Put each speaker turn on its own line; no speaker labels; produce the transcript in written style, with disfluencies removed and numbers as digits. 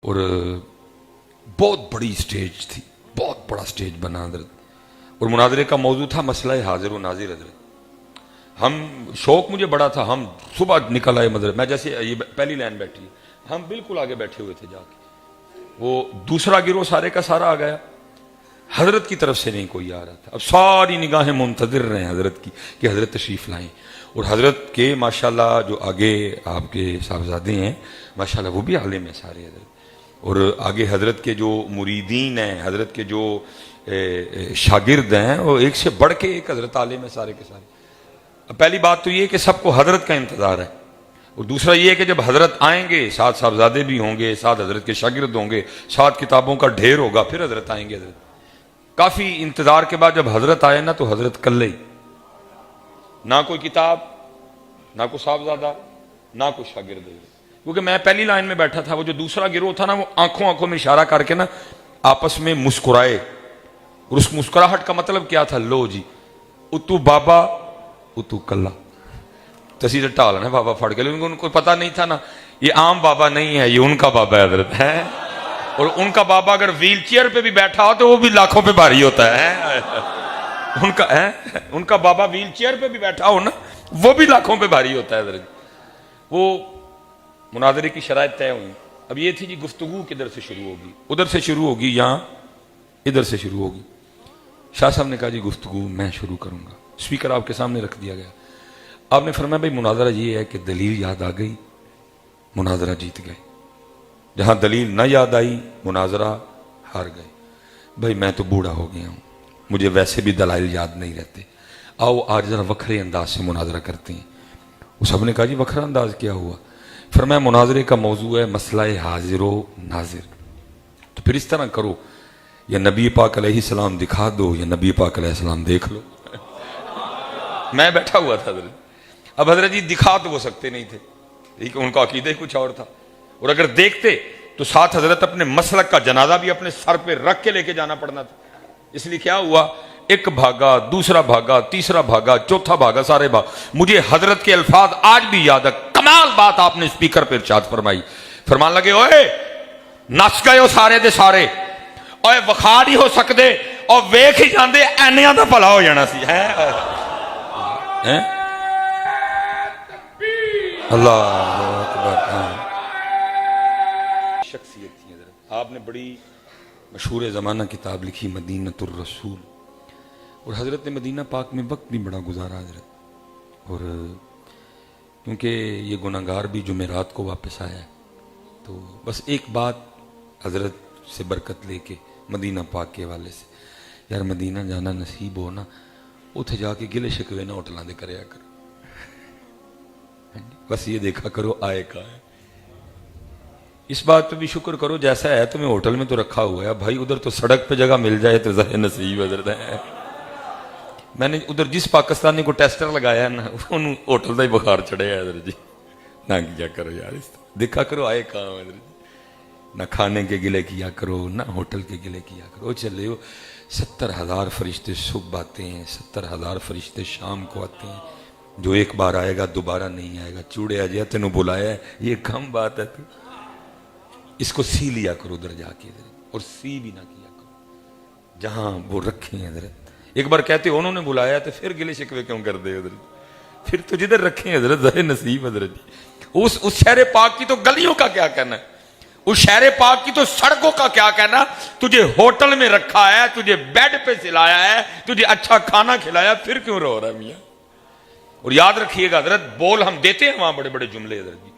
اور بہت بڑی سٹیج تھی، بہت بڑا سٹیج بنا حضرت، اور مناظرے کا موضوع تھا مسئلہ حاضر و ناظر حضرت۔ ہم شوق مجھے بڑا تھا، ہم صبح نکل آئے مدرسے، میں جیسے یہ پہلی لائن بیٹھی ہے، ہم بالکل آگے بیٹھے ہوئے تھے جا کے، وہ دوسرا گروہ سارے کا سارا آ گیا، حضرت کی طرف سے نہیں کوئی آ رہا تھا۔ اب ساری نگاہیں منتظر رہے ہیں حضرت کی کہ حضرت تشریف لائیں، اور حضرت کے ماشاءاللہ جو آگے آپ کے صاحبزادے ہیں ماشاءاللہ وہ بھی عالم ہیں سارے حضرت، اور آگے حضرت کے جو مریدین ہیں، حضرت کے جو شاگرد ہیں، وہ ایک سے بڑھ کے ایک حضرت عالم ہے سارے کے سارے۔ پہلی بات تو یہ کہ سب کو حضرت کا انتظار ہے، اور دوسرا یہ کہ جب حضرت آئیں گے ساتھ صاحبزادے بھی ہوں گے، ساتھ حضرت کے شاگرد ہوں گے، ساتھ کتابوں کا ڈھیر ہوگا، پھر حضرت آئیں گے۔ حضرت کافی انتظار کے بعد جب حضرت آئے نا تو حضرت کلے ہی، نہ کوئی کتاب، نہ کوئی صاحبزادہ، نہ کوئی شاگرد، کیونکہ میں پہلی لائن میں بیٹھا تھا، وہ جو دوسرا گروہ تھا نا وہ آنکھوں میں اشارہ کر کے نا آپس میں مسکرائے، اور اس مسکراہٹ کا مطلب کیا تھا؟ لو جی اتو بابا اتو کلا، تسی ٹال ہے بابا پھڑ کے، لیکن ان کو پتہ نہیں تھا نا یہ عام بابا نہیں ہے، یہ ان کا بابا ہے حضرت ہے، اور ان کا بابا اگر ویل چیئر پہ بھی بیٹھا ہو تو وہ بھی لاکھوں پہ بھاری ہوتا ہے، ان کا بابا ویل چیئر پہ بھی بیٹھا ہو نا وہ بھی لاکھوں پہ بھاری ہوتا ہے حضرت۔ وہ مناظرے کی شرائط طے ہوئی، اب یہ تھی جی گفتگو کدھر سے شروع ہوگی، ادھر سے شروع ہوگی یا ادھر سے شروع ہوگی؟ شاہ صاحب نے کہا جی گفتگو میں شروع کروں گا، اسپیکر آپ کے سامنے رکھ دیا گیا، آپ نے فرمایا بھائی مناظرہ یہ ہے کہ دلیل یاد آ گئی مناظرہ جیت گئے، جہاں دلیل نہ یاد آئی مناظرہ ہار گئے۔ بھائی میں تو بوڑھا ہو گیا ہوں، مجھے ویسے بھی دلائل یاد نہیں رہتے، آؤ آج ذرا وکھرے انداز سے مناظرہ کرتے ہیں۔ وہ سب نے کہا جی وکھرا انداز کیا ہوا؟ فرمایا مناظرے کا موضوع ہے مسئلہ حاضر و ناظر، تو پھر اس طرح کرو یا نبی پاک علیہ السلام دکھا دو یا نبی پاک علیہ السلام دیکھ لو۔ میں بیٹھا ہوا تھا حضرت، اب حضرت جی دکھا تو وہ سکتے نہیں تھے، ان کا عقیدہ ہی کچھ اور تھا، اور اگر دیکھتے تو ساتھ حضرت اپنے مسلک کا جنازہ بھی اپنے سر پہ رکھ کے لے کے جانا پڑنا تھا۔ اس لیے کیا ہوا، ایک بھاگا، دوسرا بھاگا، تیسرا بھاگا، چوتھا بھاگا، سارے بھاگ۔ مجھے حضرت کے الفاظ آج بھی یاد ہے، کمال بات آپ نے اسپیکر پہ ارشاد فرمائی، فرمان لگے اوئے نس گئے ہو سارے دے سارے، اوئے وخا نہیں ہو سکتے، اور ویکھ ہی جاندے اینیاں دا بھلا ہو جانا سی ہے۔ اللہ اکبر۔ شخصیت تھی حضرت، آپ نے بڑی مشہور زمانہ کتاب لکھی مدینۃ الرسول، اور حضرت نے مدینہ پاک میں وقت بھی بڑا گزارا حضرت، اور کیونکہ یہ گناہگار بھی جمعرات کو واپس آیا ہے، تو بس ایک بات حضرت سے برکت لے کے مدینہ پاک کے حوالے سے، یار مدینہ جانا نصیب ہو نا، اتھے جا کے گلے شکوے نہ ہوٹلاں دے کریا کرو، بس یہ دیکھا کرو آئے کا ہے، اس بات پہ بھی شکر کرو جیسا ہے تمہیں ہوٹل میں تو رکھا ہوا ہے بھائی، ادھر تو سڑک پہ جگہ مل جائے تو ظاہر نصیب حضرت ہے۔ میں نے ادھر جس پاکستانی کو ٹیسٹر لگایا ہے نا انہوں ہوٹل دا ہی بخار چڑھے ہے حضرت جی، نہ کیا کرو یار، اس دیکھا کرو آئے کہاں حضرت جی، نہ کھانے کے گلے کیا کرو نہ ہوٹل کے گلے کیا کرو، چلے ہو 70,000 فرشتے صبح آتے ہیں، 70,000 فرشتے شام کو آتے ہیں، جو ایک بار آئے گا دوبارہ نہیں آئے گا، چوڑے آجیا تینوں بلایا ہے، یہ کم بات ہے، تو اس کو سی لیا کرو ادھر جا کے حضرت، اور سی بھی نہ کیا کرو جہاں وہ رکھیں حضرت۔ ایک بار کہتے انہوں نے بلایا تو پھر گلے شکوے کیوں کر دے حضرت، پھر تو جدھر رکھیں حضرت ظاہر نصیب حضرت جی۔ اس شہر پاک کی تو گلیوں کا کیا کہنا ہے، اس شہر پاک کی تو سڑکوں کا کیا کہنا، تجھے ہوٹل میں رکھا ہے، تجھے بیڈ پہ سلایا ہے، تجھے اچھا کھانا کھلایا، پھر کیوں رو رہا ہے میاں؟ اور یاد رکھیے گا حضرت، بول ہم دیتے ہیں وہاں بڑے بڑے جملے حضرت جی،